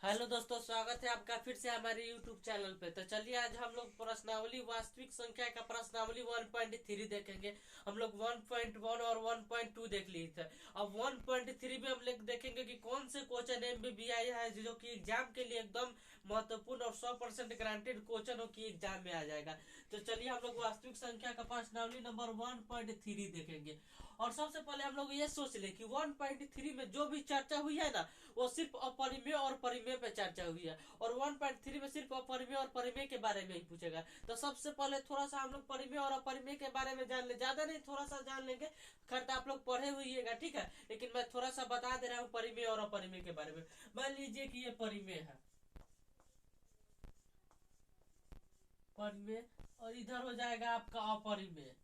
Hello दोस्तों, स्वागत है आपका फिर से हमारे YouTube चैनल पे। तो चलिए आज हम लोग प्रश्नावली वास्तविक संख्या का प्रश्नावली 1.3 देखेंगे। हम लोग 1.1 और 1.2 देख लिए थे। अब 1.3 में हम लोग देखेंगे कि कौन से क्वेश्चन MBBI है जो कि एग्जाम के लिए एकदम महत्वपूर्ण और 100% गारंटेड क्वेश्चन हो कि एग्जाम में आ जाएगा। तो चलिए हम लोग वास्तविक संख्या का प्रश्नावली नंबर 1.3 देखेंगे। और सबसे पहले हम लोग ये सोच ले कि 1.3 में जो भी चर्चा हुई है ना, वो सिर्फ अपरिमेय और परिमेय पे चर्चा हुई है। और 1.3 में सिर्फ अपरिमेय और परिमेय के बारे में ही पूछेगा। तो सबसे पहले थोड़ा सा हम लोग परिमेय और अपरिमेय के बारे में जान ले, ज्यादा नहीं, थोड़ा सा जान लेंगे। खैर तो आप लोग पढ़े हुईगा, ठीक है, लेकिन मैं थोड़ा सा बता दे रहा हूँ परिमेय और अपरिमेय के बारे में। मान लीजिए कि ये परिमेय है, परिमेय, और इधर हो जाएगा आपका अपरिमेय।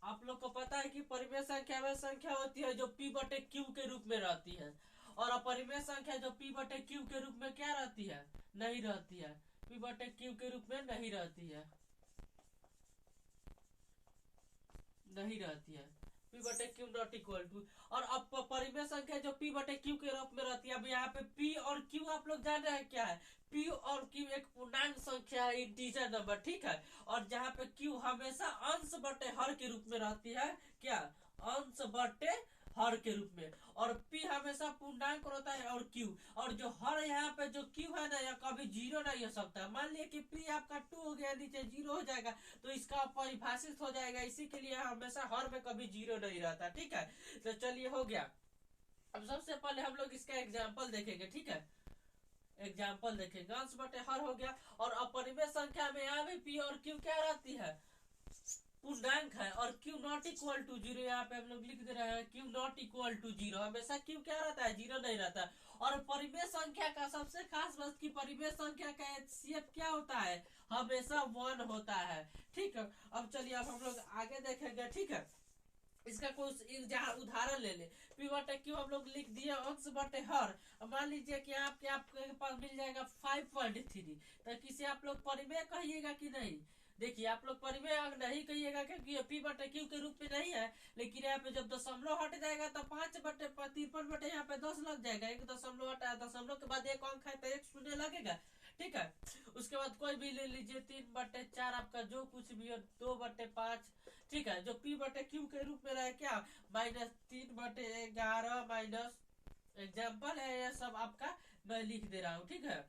आप लोग को पता है कि परिमेय संख्या वह संख्या होती है जो P बटे Q के रूप में रहती है, और अपरिमेय संख्या जो P बटे Q के रूप में क्या रहती है, नहीं रहती है। P बटे Q के रूप में नहीं रहती है, नहीं रहती है। P बटे Q नॉट इक्वल टू। और अब परिमेय संख्या जो P बटे Q के रूप में रहती है। अब यहाँ पे P और Q आप लोग जान रहे हैं क्या है। P और Q एक पूर्णांक संख्या है, इंटीजर नंबर, ठीक है। और जहाँ पे Q हमेशा अंश बटे हर के रूप में रहती है, क्या, अंश बटे हर के रूप में। और P हमेशा पूर्णांक रहता है, और Q, और जो हर यहाँ पे जो Q है ना, यह कभी जीरो नहीं हो सकता। मान लिया कि P आपका 2 हो गया, नीचे जीरो हो जाएगा, तो इसका परिभाषित हो जाएगा। इसी के लिए हमेशा हर में कभी जीरो नहीं रहता, ठीक है। तो चलिए हो गया। अब सबसे पहले हम लोग इसका एग्जाम्पल देखेंगे, ठीक है। एग्जाम्पल देखेंगे, अंश बटे हर हो गया। और अपरिमेय संख्या में यहाँ भी P और Q क्या रहती है, पूर्णांक है। और Q not equal to zero, यहाँ पे हम लोग लिख दे रहे हैं Q not equal to zero. हमेशा Q क्या रहता है, जीरो नहीं रहता। और परिमेय संख्या का सबसे खास बात की परिमेय संख्या का HCF क्या होता है, हमेशा 1 होता है, ठीक है। अब चलिए अब हम लोग आगे देखेंगे, ठीक है। इसका कोई उदाहरण ले ले। P बटे Q हम लोग लिख दिए अंश बटे हर। मान लीजिए कि आपके पास मिल जाएगा 5.3। तो किसे आप लोग परिमेय कहिएगा कि नहीं। देखिए आप लोग परिमेय नहीं कहिएगा क्योंकि P बटे Q के रूप में नहीं है। लेकिन यहाँ पे जब दशमलव हट जाएगा तो 5/53 यहाँ पे 10 लग जाएगा। एक दशमलव हटा, दशमलव के बाद एक अंक है तो एक शून्य लगेगा, ठीक है। उसके बाद कोई भी ले लीजिए, 3/4 आपका जो कुछ भी हो, 2/5, ठीक है। जो P बटे Q के रूप में रहे क्या, -3/11 माइनस, एग्जाम्पल है ये सब आपका, मैं लिख दे रहा हूँ, ठीक है।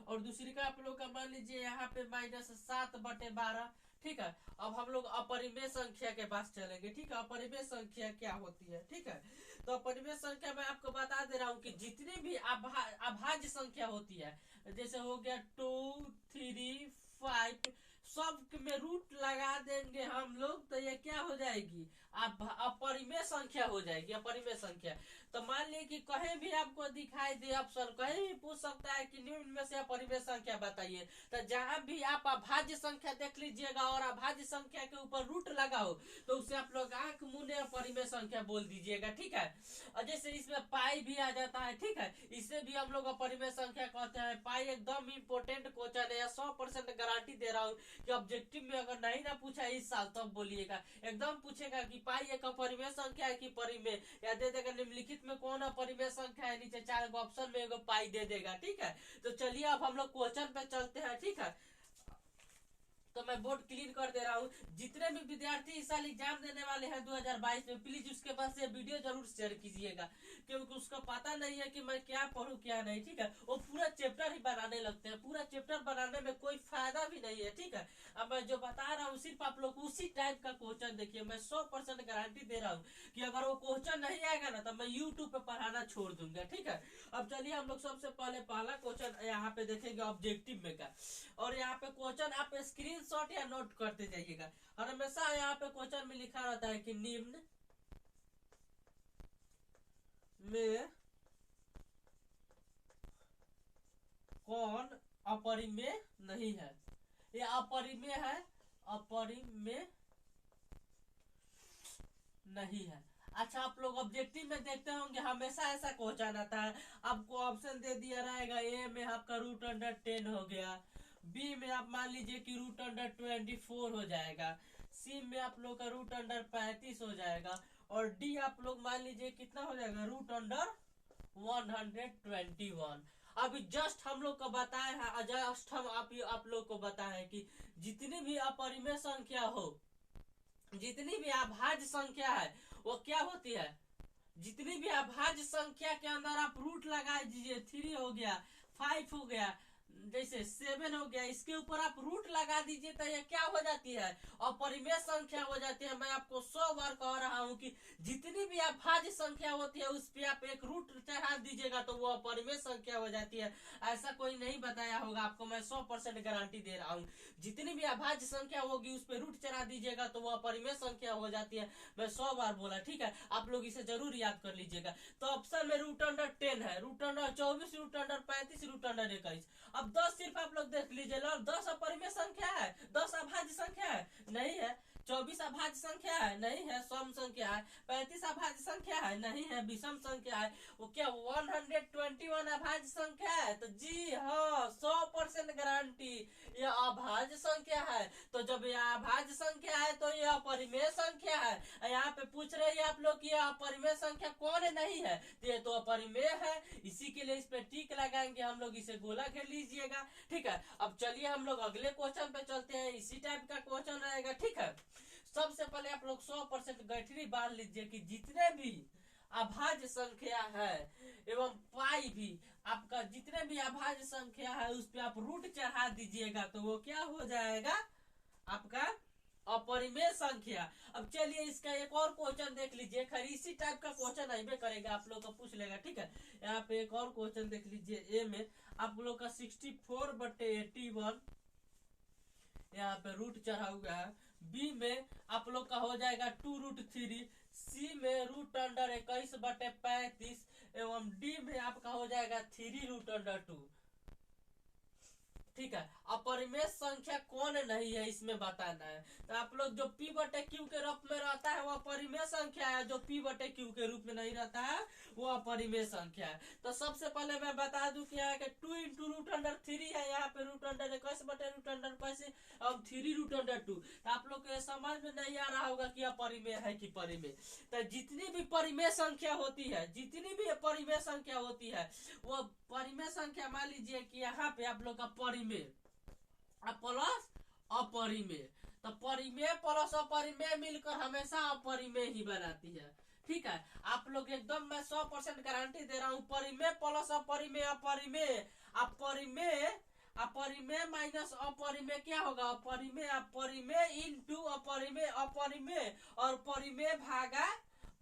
और दूसरी का आप लोग का मान लीजिए यहाँ पे -7/12, ठीक है। अब हम लोग अपरिमेय संख्या के पास चलेंगे, ठीक है। अपरिमेय संख्या क्या होती है, ठीक है। तो अपरिमेय संख्या मैं आपको बता दे रहा हूँ कि जितनी भी अभाज्य संख्या होती है, जैसे हो गया 2, 3, 5, सब में रूट लगा देंगे हम लोग, तो ये क्या हो जाएगी, अपरिमेय संख्या हो जाएगी, अपरिमेय संख्या। तो मान लीजिए कि कहीं भी आपको दिखाई दे ऑप्शन, कहीं भी पूछ सकता है कि निम्न में से अपरिमेय संख्या बताइए। तो जहां भी आप अभाज्य संख्या देख लीजिएगा और अभाज्य संख्या के ऊपर रूट लगा हो, तो उसे आप लोग आंख मुने अपरिमेय संख्या बोल दीजिएगा, ठीक है। और जैसे इसमें पाई भी आ जाता है, ठीक है, इसे भी हम लोग अपरिमेय संख्या कहते हैं। पाई एकदम इंपोर्टेंट क्वेश्चन है, 100% गारंटी दे रहा हूँ कि ऑब्जेक्टिव में अगर नहीं ना पूछा इस साल तब तो बोलिएगा, एकदम पूछेगा कि पाई एक अपरिमेय संख्या है कि परिमेय, या दे देगा निम्नलिखित में कौन अपरिमेय संख्या है, नीचे 4 ऑप्शन में एगो पाई दे देगा, ठीक है। तो चलिए अब हम लोग क्वेश्चन पे चलते हैं, ठीक है। तो मैं बोर्ड क्लीन कर दे रहा हूँ। जितने भी विद्यार्थी इस साल एग्जाम देने वाले हैं 2022 में, प्लीज उसके पास ये वीडियो जरूर शेयर कीजिएगा, क्योंकि उसको पता नहीं है कि मैं क्या पढ़ूं क्या नहीं, ठीक है। वो पूरा चैप्टर ही बनाने लगते हैं, पूरा चैप्टर बनाने में कोई फायदा भी नहीं है, ठीक है। अब मैं जो बता रहा हूँ सिर्फ आप लोग उसी टाइप का क्वेश्चन देखिए। मैं 100% गारंटी दे रहा हूँ कि अगर वो क्वेश्चन नहीं आएगा ना तो मैं यूट्यूब पे पढ़ाना छोड़ दूंगा, ठीक है। अब चलिए हम लोग सबसे पहले पहला क्वेश्चन यहाँ पे देखेंगे ऑब्जेक्टिव में का। और यहाँ पे क्वेश्चन आप स्क्रीनशॉट या नोट करते जाइएगा। और हमेशा यहाँ पे क्वेश्चन में लिखा रहता है कि निम्न में कौन अपरिमेय नहीं है। ये अपरिमेय है, अपरिमेय नहीं है। अच्छा आप लोग ऑब्जेक्टिव में देखते होंगे हमेशा ऐसा क्वेश्चन आता है, आपको ऑप्शन दे दिया रहेगा, ए में आपका √10 हो गया, बी में आप मान लीजिए कि √24 हो जाएगा, सी में आप लोग का रूट अंडर 35 हो जाएगा, और डी आप लोग मान लीजिए कितना हो जाएगा, रूट अंडर 121। अभी जस्ट हम लोग को बताए हैं, जस्ट हम आप लोग को बताए हैं कि जितनी भी अपरिमेय संख्या हो, जितनी भी अभाज्य संख्या है वो क्या होती है, जितनी भी अभाज्य संख्या के अंदर आप रूट लगा दीजिए, 3 हो गया, 5 हो गया, जैसे 7 हो गया, इसके ऊपर आप रूट लगा दीजिए तो ये क्या हो जाती है, अपरिमेय संख्या हो जाती है। मैं आपको 100 बार कह रहा हूं कि जितनी भी अभाज्य संख्या होती है उस पर आप एक रूट चढ़ा दीजिएगा तो वो अपरिमेय संख्या हो जाती है। ऐसा कोई नहीं बताया होगा आपको, मैं 100% गारंटी दे रहा हूँ। जितनी भी अभाज्य संख्या होगी उस पर रूट चढ़ा दीजिएगा तो वो अपरिमेय संख्या हो जाती है। मैं 100 बार बोला, ठीक है, आप लोग इसे जरूर याद कर लीजिएगा। तो ऑप्शन में रूट अंडर 10 है, root under 24, root under 35, root under 21। अब 10 सिर्फ आप लोग देख लीजिए, 10 अपरिमेय संख्या है, 10 अभाज्य संख्या है, नहीं है। 24 अभाज्य संख्या है, नहीं है, सम संख्या है। 35 अभाज्य संख्या है, नहीं है, विषम संख्या है। वो क्या 121 अभाज्य संख्या है? तो जी हाँ, 100% गारंटी ये अभाज्य संख्या है। तो जब ये अभाज्य संख्या है तो ये अपरिमेय संख्या है। यहाँ पे पूछ रहे हैं आप लोग कि अपरिमेय संख्या कौन नहीं है, तो ये तो अपरिमेय है। इसी के लिए इस पे टिक लगाएंगे हम लोग, इसे गोला घेर लीजिएगा, ठीक है। अब चलिए हम लोग अगले क्वेश्चन पे चलते हैं, इसी टाइप का क्वेश्चन रहेगा, ठीक है। सबसे पहले आप लोग 100% गठरी बांध लीजिए कि जितने भी अभाज्य संख्या है एवं पाई भी आपका, जितने भी अभाज्य संख्या है उस पे आप रूट चढ़ा दीजिएगा तो वो क्या हो जाएगा, आपका अपरिमेय संख्या। अब चलिए इसका एक और क्वेश्चन देख लीजिए, खैर इसी टाइप का क्वेश्चन आइबे करेगा, आप लोग को पूछ लेगा, ठीक है। यहाँ पे एक और क्वेश्चन देख लीजिए, ए में आप लोग का 64/81 यहाँ पे रूट चढ़ा हुआ है। बी में आप लोग का हो जाएगा 2√3। सी में रूट अंडर 21/35 एवं डी में आपका हो जाएगा 3√2। ठीक है। अपरिमेय संख्या कौन नहीं है इसमें बताना है। तो आप लोग जो P/Q के रूप में रहता है वो अपरिमेय संख्या है, जो P/Q के रूप में नहीं रहता है वो अपरिमेय संख्या है। तो सबसे पहले मैं बता दूं कि यहाँ के 2 इंटू रूट अंडर 3 है, यहाँ पे रूट अंडर 21/√35 और 3√2। तो आप लोग को समझ में नहीं आ रहा होगा कि अपरिमेय है कि परिमेय। तो जितनी भी परिमेय संख्या होती है, जितनी भी परिमेय संख्या होती है वो परिमेय संख्या, मान लीजिए कि यहाँ पे आप लोग का परिमेय प्लस अपरिमेय, तो परिमेय प्लस अपरिमेय मिलकर हमेशा अपरिमेय ही बनाती है। ठीक है, आप लोग एकदम मैं 100% गारंटी दे रहा हूँ, परिमेय प्लस अपरिमेय, अपरिमेय अपरिमेय अपरिमेय माइनस अपरिमेय क्या होगा, अपरिमेय, अपरिमेय इंटू अपरिमेय, अपरिमेय और परिमेय भागा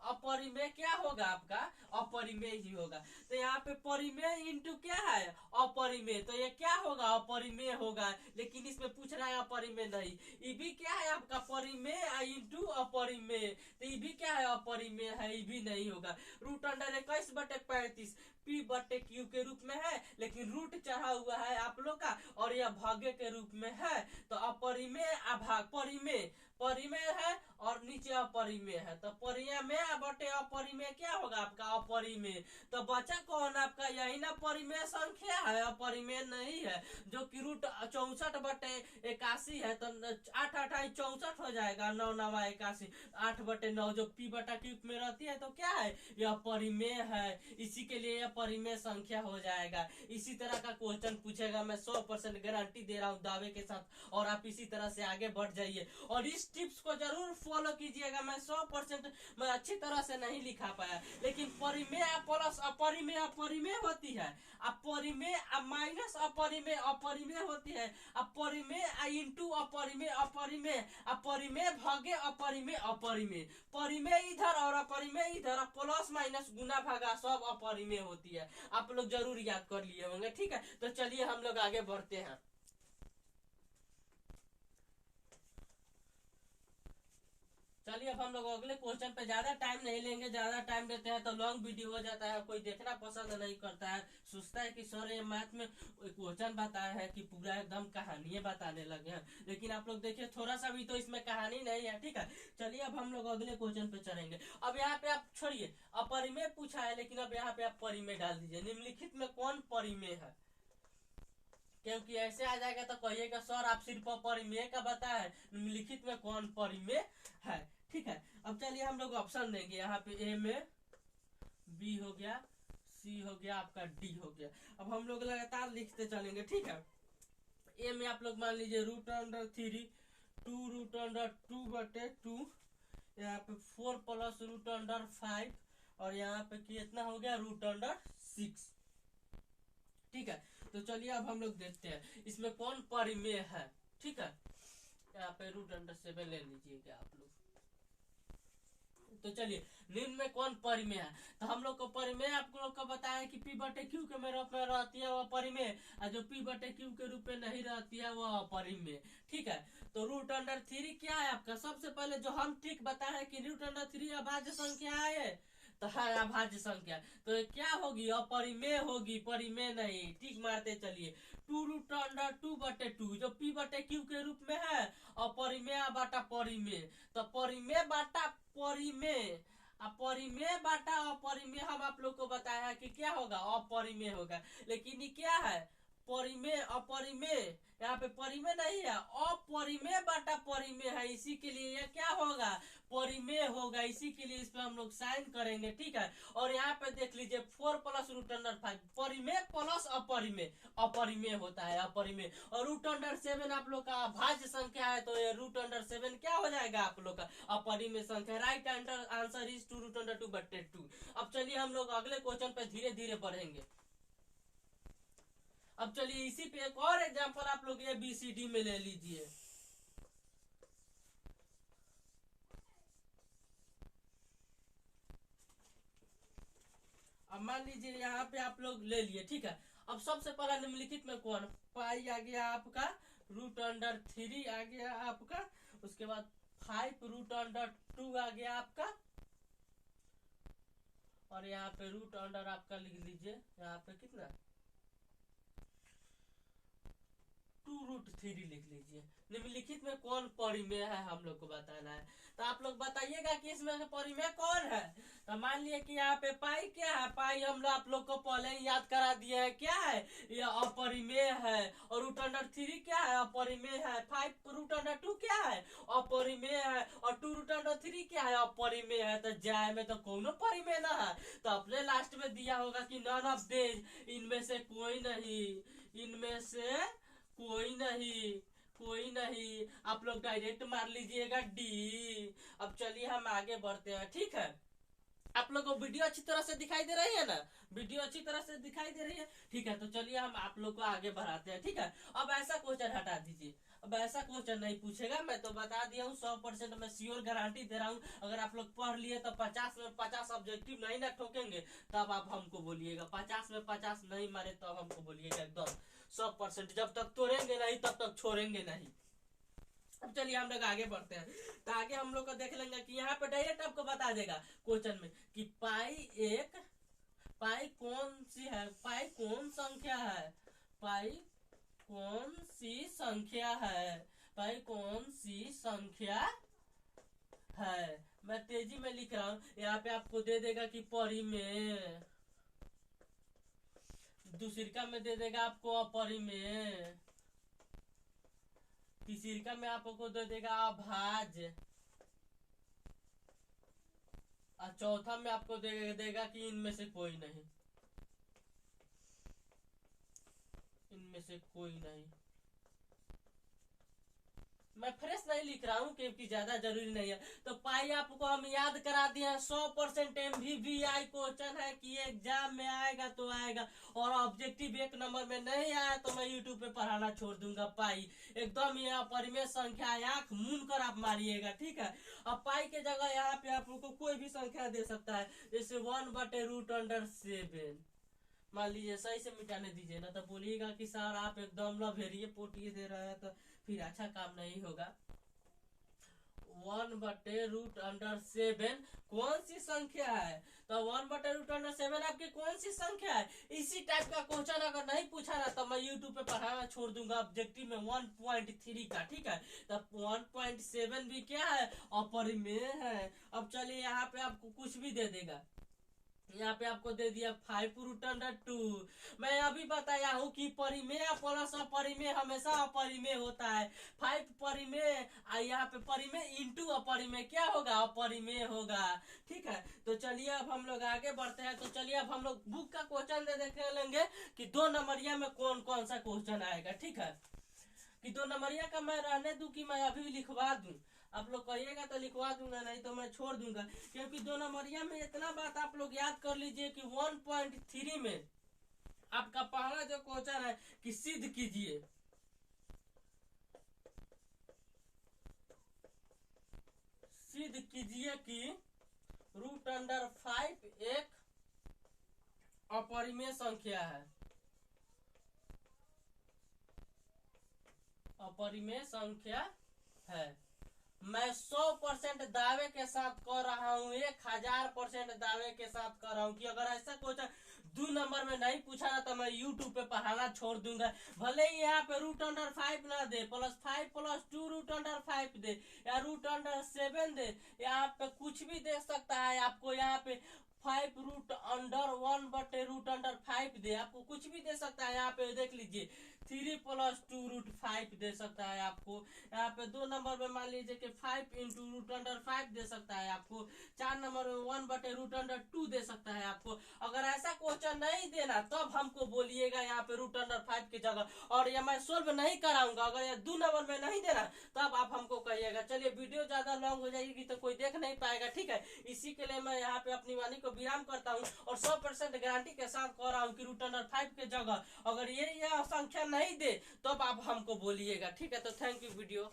अपरिमेय क्या होगा, आपका अपरिमेय ही होगा। तो यहाँ पे परिमेय इंटू क्या है, अपरिमेय, तो ये क्या होगा, अपरिमेय होगा। लेकिन इसमें पूछ रहा है अपरिमेय नहीं। ये भी क्या है आपका परिमेय इंटू अपरिमेय, तो ये भी क्या है, अपरिमेय है, ये भी नहीं होगा। रूट अंडर 21/35 P/Q के रूप में है, लेकिन रूट चढ़ा हुआ है आप लोग का और यह भाग्य के रूप में है। तो अपरिमेय अभाग परिमेय, परिमेय है और नीचे अपरिमेय है, तो परिमेय बटे अपरिमेय क्या होगा, आपका अपरिमेय। तो बचा कौन आपका, यही ना परिमेय संख्या है, अपरिमेय नहीं है, जो कि रूट 64/81 है। तो 8 8 64 हो जाएगा, 9 9 81, 8/9 जो P/Q में रहती है, तो क्या है, यह परिमेय है। इसी के लिए यह परिमेय संख्या हो जाएगा। इसी तरह का क्वेश्चन पूछेगा, मैं 100% गारंटी दे रहा हूँ दावे के साथ, और आप इसी तरह से आगे बढ़ जाइए और इस टिप्स को जरूर फॉलो कीजिएगा। मैं 100% मैं अच्छी तरह से नहीं लिखा पाया, लेकिन परिमेय प्लस अपरिमेय अपरिमेय होती है, अपरिमेय माइनस अपरिमेय अपरिमेय होती है, अपरिमेय इंटू अपरिमेय अपरिमेय, अपरिमेय भागे अपरिमेय अपरिमेय, परिमेय इधर और अपरिमेय इधर, प्लस माइनस गुना भागा सब अपरिमेय होती है। आप लोग जरूर याद कर लिए होंगे, ठीक है। तो चलिए हम लोग आगे बढ़ते हैं। चलिए अब हम लोग अगले क्वेश्चन पे ज्यादा टाइम नहीं लेंगे, ज्यादा टाइम देते हैं तो लॉन्ग वीडियो हो जाता है, कोई देखना पसंद नहीं करता है, सोचता है कि सर ये मैथ में क्वेश्चन बताया है कि पूरा एकदम कहानियां बताने लगे हैं। लेकिन आप लोग देखिए थोड़ा सा भी तो इसमें कहानी नहीं है, ठीक है। चलिए अब हम लोग अगले क्वेश्चन पे चलेंगे। अब यहाँ पे आप छोड़िए, अपरिमेय पूछा है, लेकिन अब यहाँ पे आप परिमेय डाल दीजिए। निम्नलिखित में कौन परिमेय है, क्योंकि ऐसे आ जाएगा तो कहिएगा सर आप सिर्फ परिमेय का बताए, निम्नलिखित में कौन परिमेय है। ठीक है, अब चलिए हम लोग ऑप्शन देंगे। यहाँ पे ए में बी हो गया, सी हो गया, आपका डी हो गया। अब हम लोग लगातार लिखते चलेंगे। ठीक है, ए में आप लोग मान लीजिए √3 2√2/2, यहाँ पे 4 + √5 और यहाँ पे कितना हो गया √6। ठीक है, तो चलिए अब हम लोग देखते हैं इसमें कौन परिमेय है। ठीक है, यहाँ पे √7 ले लीजिएगा आप लोग। तो चलिए निम्न में कौन परिमेय है, तो हम लोग को परिमेय आप लोग को बताया कि P/Q के में रूप में रहती है वह परिमेय, और जो P/Q के रूप में नहीं रहती है वह अपरिमेय। ठीक है, तो √3 क्या है आपका, सबसे पहले जो हम ठीक बताए कि √3 अभाज्य संख्या है, तो है अभाज्य संख्या, तो ये क्या होगी अपरिमेय होगी, परिमेय नहीं। ठीक मारते चलिए, 2√2/2 जो P/Q के रूप में है, अपरिमेय बाटा परिमेय, तो परिमेय बाटा परिमेय, अपरिमेय बाटा अपरिमेय हम आप लोग को बताया है कि क्या होगा अपरिमेय होगा। लेकिन ये क्या है परिमेय अपरिमेय, यहाँ पे परिमेय नहीं है, अपरिमेय बाटा परिमेय है, इसी के लिए यह क्या होगा परिमेय होगा, इसी के लिए इस पे हम लोग साइन करेंगे। ठीक है, और यहाँ पे देख लीजिए 4 + √5 परिमेय प्लस अपरिमेय, अपरिमेय होता है अपरिमेय, और √7 आप लोग का अभाज्य संख्या है, तो ये √7 क्या हो जाएगा आप लोग का अपरिमेय संख्या। Right answer is 2√2/2। अब चलिए हम लोग अगले क्वेश्चन पे धीरे धीरे बढ़ेंगे। अब चलिए इसी पे एक और एग्जांपल आप लोग ABCD में ले लीजिए। अब मान लीजिए यहाँ पे आप लोग ले लिए। ठीक है, अब सबसे पहला निम्नलिखित में कौन, पाई आ गया आपका, √3 आ गया आपका, उसके बाद 5√2 आ गया आपका, और यहाँ पे √, आपका लिख लीजिए यहाँ पे कितना 2√3 लिख लीजिए। निम्नलिखित में कौन परिमेय है हम लोग को बताना है, तो आप लोग बताइएगा कि इसमें से परिमेय कौन है। तो मान लिए कि यहाँ पे पाई क्या है, पाई हम लोग आप लोग को पहले ही याद करा दिए है क्या है, ये अपरिमेय है, और √3 क्या है अपरिमेय है, 5√2 क्या है अपरिमेय है, और 2√3 क्या है अपरिमेय है। तो जाए में तो कोनो परिमेय ना है, तो अपने लास्ट में दिया होगा कि नन ऑफ दिस, इनमें से कोई नहीं, इनमें से कोई नहीं, कोई नहीं, आप लोग डायरेक्ट मार लीजिएगा डी। अब चलिए हम आगे बढ़ते हैं। ठीक है, आप लोग को वीडियो अच्छी तरह से दिखाई दे रही है ना, वीडियो अच्छी तरह से दिखाई दे रही है। ठीक है, तो चलिए हम आप लोग को आगे बढ़ाते हैं। ठीक है, अब ऐसा क्वेश्चन हटा दीजिए, अब ऐसा क्वेश्चन नहीं पूछेगा, मैं तो बता दिया हूँ 100% मैं श्योर गारंटी दे रहा हूँ। अगर आप लोग पढ़ लिए तो 50 में 50 ऑब्जेक्टिव नहीं ना ठोकेंगे, तब आप हमको बोलिएगा। 50 में 50 नहीं मारे तब हमको बोलिएगा एकदम 100%। जब तक तोड़ेंगे नहीं तब तक छोड़ेंगे नहीं। अब चलिए हम लोग आगे बढ़ते हैं, तो आगे हम लोग को देख लेंगे कि यहाँ पे डायरेक्ट आपको बता देगा क्वेश्चन में कि पाई कौन सी है, पाई कौन संख्या है, पाई कौन सी संख्या है, पाई कौन सी संख्या है। मैं तेजी में लिख रहा हूँ, यहाँ पे आपको दे देगा कि परिमेय, दूसरिका में दे देगा आपको अपरिमेय, तीसरिका में आपको दे देगा अभाज्य, और चौथा में आपको देगा कि इनमें से कोई नहीं, इनमें से कोई नहीं। मैं फ्रेश नहीं लिख रहा हूँ क्योंकि ज्यादा जरूरी नहीं है। तो पाई आपको हम याद करा दिए हैं, 100% MVVI क्वेश्चन है कि एग्जाम में आएगा तो आएगा, और ऑब्जेक्टिव 1 नंबर में नहीं आया तो मैं यूट्यूब पे पढ़ाना छोड़ दूंगा। पाई एकदम ये अपरिमेय संख्या, आंख मूंद कर आप मारिएगा। ठीक है, अब पाई के जगह यहाँ पे आपको कोई भी संख्या दे सकता है, जैसे 1/√7 मान लीजिए, सही से मिटाने दीजिए ना तो बोलिएगा कि सर आप एकदम लभेरिए पोटिए दे रहे हैं, तो फिर अच्छा काम नहीं होगा। 1/√7 कौन सी संख्या है, तो 1/√7 आपकी कौन सी संख्या है। इसी टाइप का क्वेश्चन अगर नहीं पूछा ना तो मैं यूट्यूब पे पढ़ाना छोड़ दूंगा ऑब्जेक्टिव में 1.3 का। ठीक है, तो 1.7 भी क्या है अपरिमेय है। अब चलिए यहाँ पे आपको कुछ भी दे देगा, यहाँ पे आपको दे दिया 5 रूट अंडर 2। मैं अभी बताया हूँ कि परिमेय प्लस अपरिमेय हमेशा अपरिमेय होता है। 5 परिमेय यहाँ पे परिमेय इंटू अपरिमेय क्या होगा, अपरिमेय होगा। ठीक है, तो चलिए अब हम लोग आगे बढ़ते हैं। तो चलिए अब हम लोग बुक का क्वेश्चन दे देख लेंगे कि 2 नंबरिया में कौन कौन सा क्वेश्चन आएगा। ठीक है, कि 2 नंबरिया का मैं रहने दूं कि मैं अभी लिखवा दूं। आप लोग कहिएगा तो लिखवा दूंगा, नहीं तो मैं छोड़ दूंगा, क्योंकि 2 नंबरिया में इतना बात आप लोग याद कर लीजिए कि 1.3 में आपका पहला जो क्वेश्चन है कि सिद्ध कीजिए, सिद्ध कीजिए कि रूट अंडर 5 एक अपरिमेय संख्या है, अपरिमेय संख्या है। मैं 100% दावे के साथ कह रहा हूँ, 1000% दावे के साथ कह रहा हूँ कि अगर ऐसा क्वेश्चन 2 नंबर में नहीं पूछा ना तो मैं यूट्यूब पे पढ़ाना छोड़ दूंगा। भले ही यहाँ पे रूट अंडर 5 ना दे, +5 + 2 रूट अंडर 5 दे, या रूट अंडर 7 दे, यहाँ पे कुछ भी दे सकता है आपको। यहाँ पे 5 रूट अंडर 1 बटे रूट अंडर 5 दे, आपको कुछ भी दे सकता है। यहाँ पे देख लीजिए 3 + 2 रूट 5 दे सकता है आपको। यहाँ पे 2 नंबर में मान लीजिए कि 5 इंटू रूट अंडर 5 दे सकता है आपको। 4 नंबर में 1 बटे रूट अंडर 2 दे सकता है आपको। अगर ऐसा क्वेश्चन नहीं देना तब हमको बोलिएगा यहाँ पे रूट अंडर 5 की जगह, और ये मैं सोल्व नहीं कराऊंगा। अगर ये 2 नंबर में नहीं देना तब आप हमको कहिएगा। चलिए वीडियो ज्यादा लॉन्ग हो जाएगी तो कोई देख नहीं पाएगा। ठीक है, इसी के लिए मैं यहाँ पे अपनी वाणी को विराम करता हूँ और 100% गारंटी के साथ कह रहा हूँ कि रूट अंडर 5 की जगह अगर ये संख्या नहीं दे तब आप हमको बोलिएगा। ठीक है, तो थैंक यू वीडियो।